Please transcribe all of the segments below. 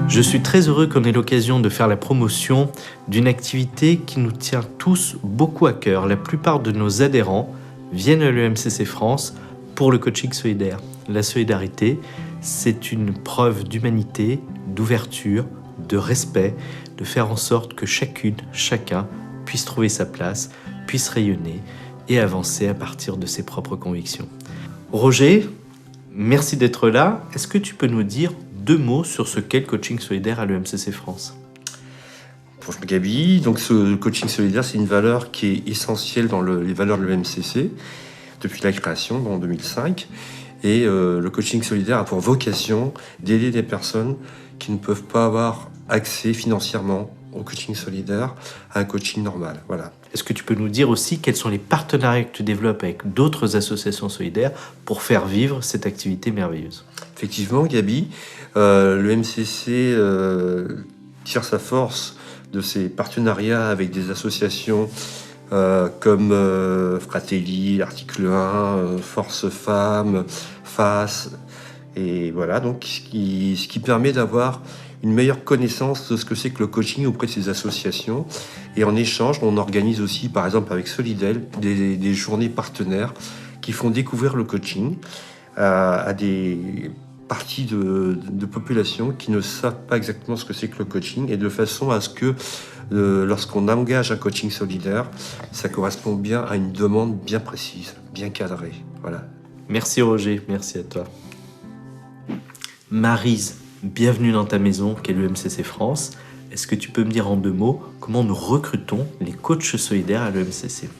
Je suis très heureux qu'on ait l'occasion de faire la promotion d'une activité qui nous tient tous beaucoup à cœur. La plupart de nos adhérents viennent à l'EMCC France pour le coaching solidaire. La solidarité, c'est une preuve d'humanité, d'ouverture, de respect, de faire en sorte que chacune, chacun puisse trouver sa place, puisse rayonner et avancer à partir de ses propres convictions. Roger, merci d'être là. Est-ce que tu peux nous dire 2 mots sur ce qu'est le coaching solidaire à l'EMCC France? Bonjour Gabi, donc ce coaching solidaire, c'est une valeur qui est essentielle dans les valeurs de l'EMCC depuis la création en 2005. Et le coaching solidaire a pour vocation d'aider des personnes qui ne peuvent pas avoir accès financièrement au coaching solidaire, à un coaching normal. Voilà. Est-ce que tu peux nous dire aussi quels sont les partenariats que tu développes avec d'autres associations solidaires pour faire vivre cette activité merveilleuse? Effectivement, Gabi, le MCC tire sa force de ses partenariats avec des associations comme Fratelli, Article 1, Force Femmes, FAS, et voilà, donc ce qui permet d'avoir une meilleure connaissance de ce que c'est que le coaching auprès de ces associations. Et en échange, on organise aussi, par exemple avec Solidel, des journées partenaires qui font découvrir le coaching à des parties de population qui ne savent pas exactement ce que c'est que le coaching, et de façon à ce que lorsqu'on engage un coaching solidaire, ça correspond bien à une demande bien précise, bien cadrée. Voilà. Merci Roger, merci à toi. Maryse, bienvenue dans ta maison qu'est l'EMCC France. Est-ce que tu peux me dire en 2 mots comment nous recrutons les coachs solidaires à l'EMCC?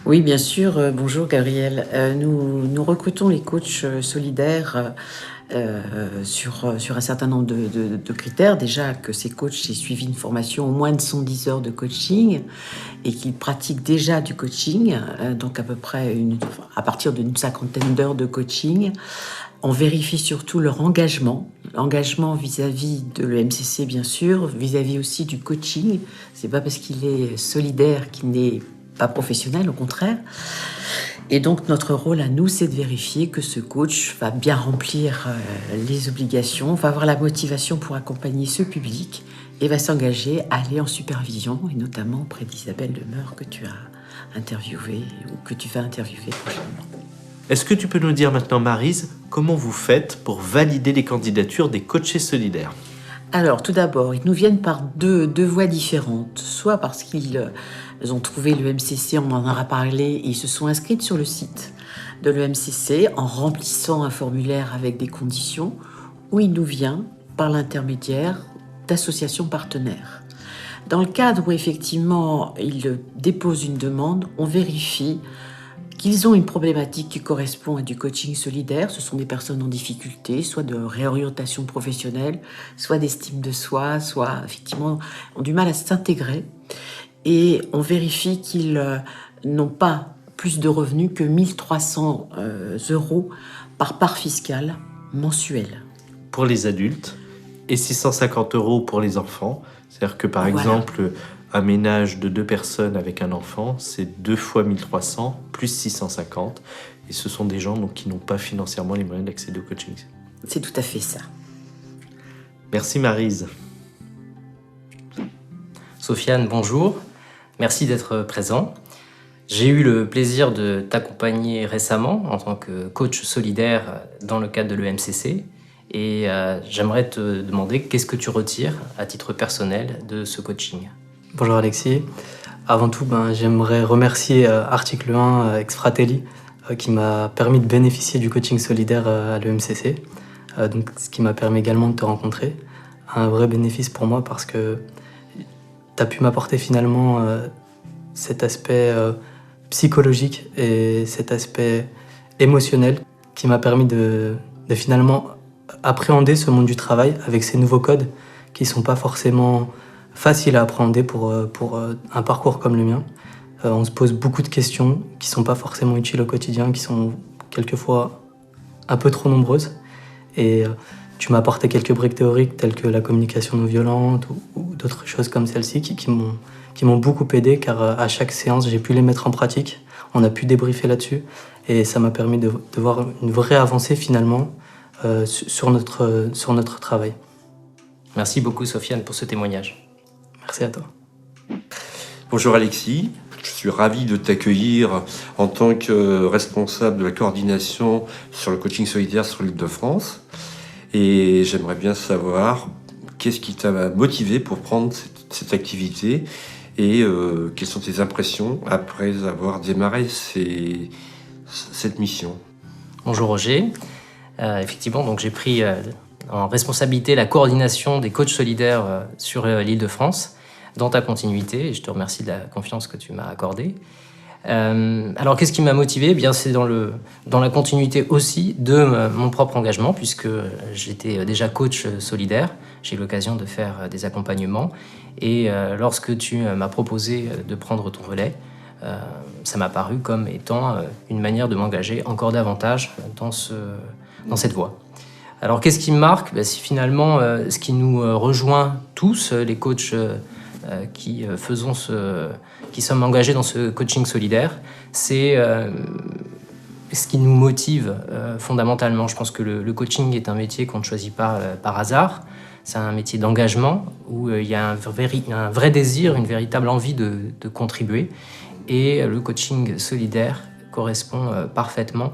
Oui, bien sûr. Bonjour Gabriel. Nous recrutons les coachs solidaires sur un certain nombre de critères. Déjà que ces coachs aient suivi une formation au moins de 110 heures de coaching et qu'ils pratiquent déjà du coaching, donc à peu près à partir d'une 50aine d'heures de coaching. On vérifie surtout leur engagement vis-à-vis de l'EMCC, bien sûr, vis-à-vis aussi du coaching. C'est pas parce qu'il est solidaire qu'il n'est pas professionnel, au contraire. Et donc, notre rôle à nous, c'est de vérifier que ce coach va bien remplir les obligations, va avoir la motivation pour accompagner ce public et va s'engager à aller en supervision, et notamment auprès d'Isabelle Demeur que tu as interviewée ou que tu vas interviewer prochainement. Est-ce que tu peux nous dire maintenant, Maryse, comment vous faites pour valider les candidatures des coachés solidaires? Alors, tout d'abord, ils nous viennent par deux voies différentes. Soit parce qu'ils ont trouvé l'EMCC, on en aura parlé, et ils se sont inscrits sur le site de l'EMCC en remplissant un formulaire avec des conditions, ou il nous vient par l'intermédiaire d'associations partenaires. Dans le cadre où, effectivement, ils déposent une demande, on vérifie qu'ils ont une problématique qui correspond à du coaching solidaire. Ce sont des personnes en difficulté, soit de réorientation professionnelle, soit d'estime de soi, soit effectivement ont du mal à s'intégrer. Et on vérifie qu'ils n'ont pas plus de revenus que 1 300 € par part fiscale mensuelle. Pour les adultes et 650 € pour les enfants. C'est-à-dire que par exemple, un ménage de 2 personnes avec un enfant, c'est 2 fois 1 300 plus 650. Et ce sont des gens donc, qui n'ont pas financièrement les moyens d'accéder au coaching. C'est tout à fait ça. Merci Maryse. Sofiane, bonjour. Merci d'être présent. J'ai eu le plaisir de t'accompagner récemment en tant que coach solidaire dans le cadre de l'EMCC. Et j'aimerais te demander qu'est-ce que tu retires à titre personnel de ce coaching. Bonjour Alexis. Avant tout, j'aimerais remercier Article 1 ex Fratelli qui m'a permis de bénéficier du coaching solidaire à l'EMCC. Donc, ce qui m'a permis également de te rencontrer. Un vrai bénéfice pour moi parce que tu as pu m'apporter finalement cet aspect psychologique et cet aspect émotionnel qui m'a permis de finalement appréhender ce monde du travail avec ces nouveaux codes qui ne sont pas forcément faciles à appréhender pour un parcours comme le mien. On se pose beaucoup de questions qui ne sont pas forcément utiles au quotidien, qui sont quelquefois un peu trop nombreuses. Et tu m'as apporté quelques briques théoriques telles que la communication non violente ou d'autres choses comme celle-ci qui m'ont beaucoup aidé car à chaque séance, j'ai pu les mettre en pratique. On a pu débriefer là-dessus et ça m'a permis de voir une vraie avancée finalement sur notre travail. Merci beaucoup Sofiane pour ce témoignage. Merci à toi. Bonjour Alexis, je suis ravi de t'accueillir en tant que responsable de la coordination sur le coaching solidaire sur l'Île-de-France. Et j'aimerais bien savoir qu'est-ce qui t'a motivé pour prendre cette activité et quelles sont tes impressions après avoir démarré cette mission. Bonjour Roger. Effectivement, donc j'ai pris en responsabilité la coordination des coachs solidaires sur l'Île-de-France dans ta continuité et je te remercie de la confiance que tu m'as accordée. Alors qu'est-ce qui m'a motivé ? Bien, c'est dans la continuité aussi de mon propre engagement puisque j'étais déjà coach solidaire. J'ai eu l'occasion de faire des accompagnements et lorsque tu m'as proposé de prendre ton relais, ça m'a paru comme étant une manière de m'engager encore davantage dans cette voie. Alors qu'est-ce qui me marque ? C'est finalement ce qui nous rejoint tous, les coachs qui sommes engagés dans ce coaching solidaire, c'est ce qui nous motive fondamentalement. Je pense que le coaching est un métier qu'on ne choisit pas par hasard. C'est un métier d'engagement où il y a un vrai désir, une véritable envie de contribuer. Et le coaching solidaire correspond parfaitement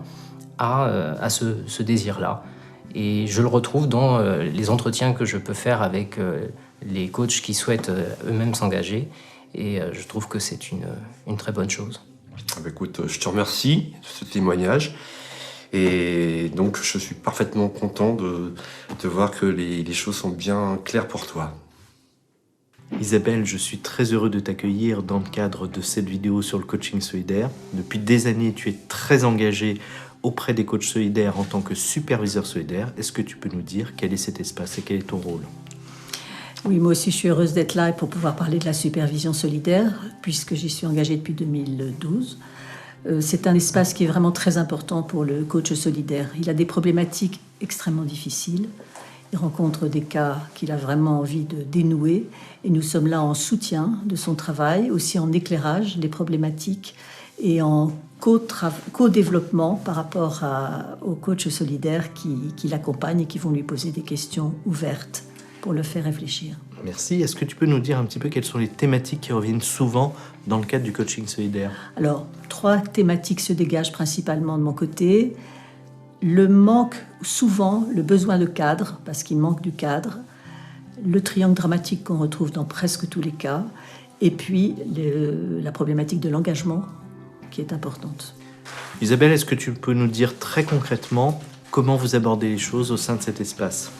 à ce désir-là. Et je le retrouve dans les entretiens que je peux faire avec les coachs qui souhaitent eux-mêmes s'engager. Et je trouve que c'est une très bonne chose. Écoute, je te remercie de ce témoignage. Et donc, je suis parfaitement content de voir que les choses sont bien claires pour toi. Isabelle, je suis très heureux de t'accueillir dans le cadre de cette vidéo sur le coaching solidaire. Depuis des années, tu es très engagée auprès des coachs solidaires en tant que superviseur solidaire. Est-ce que tu peux nous dire quel est cet espace et quel est ton rôle ? Oui, moi aussi, je suis heureuse d'être là et pour pouvoir parler de la supervision solidaire, puisque j'y suis engagée depuis 2012. C'est un espace qui est vraiment très important pour le coach solidaire. Il a des problématiques extrêmement difficiles. Il rencontre des cas qu'il a vraiment envie de dénouer. Et nous sommes là en soutien de son travail, aussi en éclairage des problématiques et en co-développement par rapport aux coachs solidaires qui l'accompagnent et qui vont lui poser des questions ouvertes pour le faire réfléchir. Merci. Est-ce que tu peux nous dire un petit peu quelles sont les thématiques qui reviennent souvent dans le cadre du coaching solidaire ? Alors, 3 thématiques se dégagent principalement de mon côté. Le manque, souvent, le besoin de cadre, parce qu'il manque du cadre. Le triangle dramatique qu'on retrouve dans presque tous les cas. Et puis, la problématique de l'engagement, qui est importante. Isabelle, est-ce que tu peux nous dire très concrètement comment vous abordez les choses au sein de cet espace ?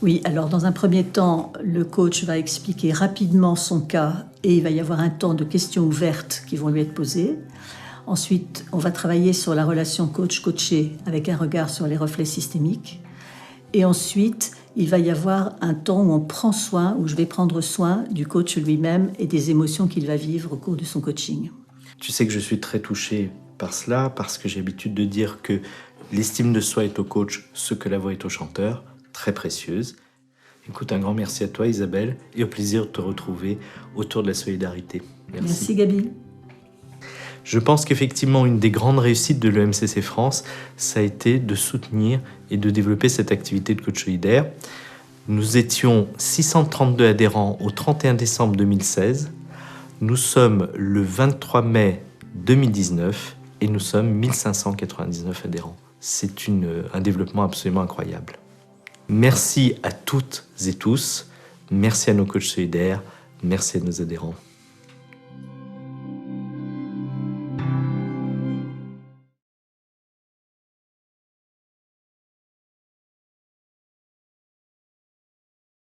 Oui, alors dans un premier temps, le coach va expliquer rapidement son cas et il va y avoir un temps de questions ouvertes qui vont lui être posées. Ensuite, on va travailler sur la relation coach-coaché avec un regard sur les reflets systémiques. Et ensuite, il va y avoir un temps où on prend soin, où je vais prendre soin du coach lui-même et des émotions qu'il va vivre au cours de son coaching. Tu sais que je suis très touché par cela, parce que j'ai l'habitude de dire que l'estime de soi est au coach ce que la voix est au chanteur. Très précieuse. Écoute, un grand merci à toi Isabelle et au plaisir de te retrouver autour de la solidarité. Merci Gabi. Je pense qu'effectivement une des grandes réussites de l'EMCC France, ça a été de soutenir et de développer cette activité de coach solidaire. Nous étions 632 adhérents au 31 décembre 2016. Nous sommes le 23 mai 2019 et nous sommes 1599 adhérents. C'est un développement absolument incroyable. Merci à toutes et tous, merci à nos coachs solidaires, merci à nos adhérents.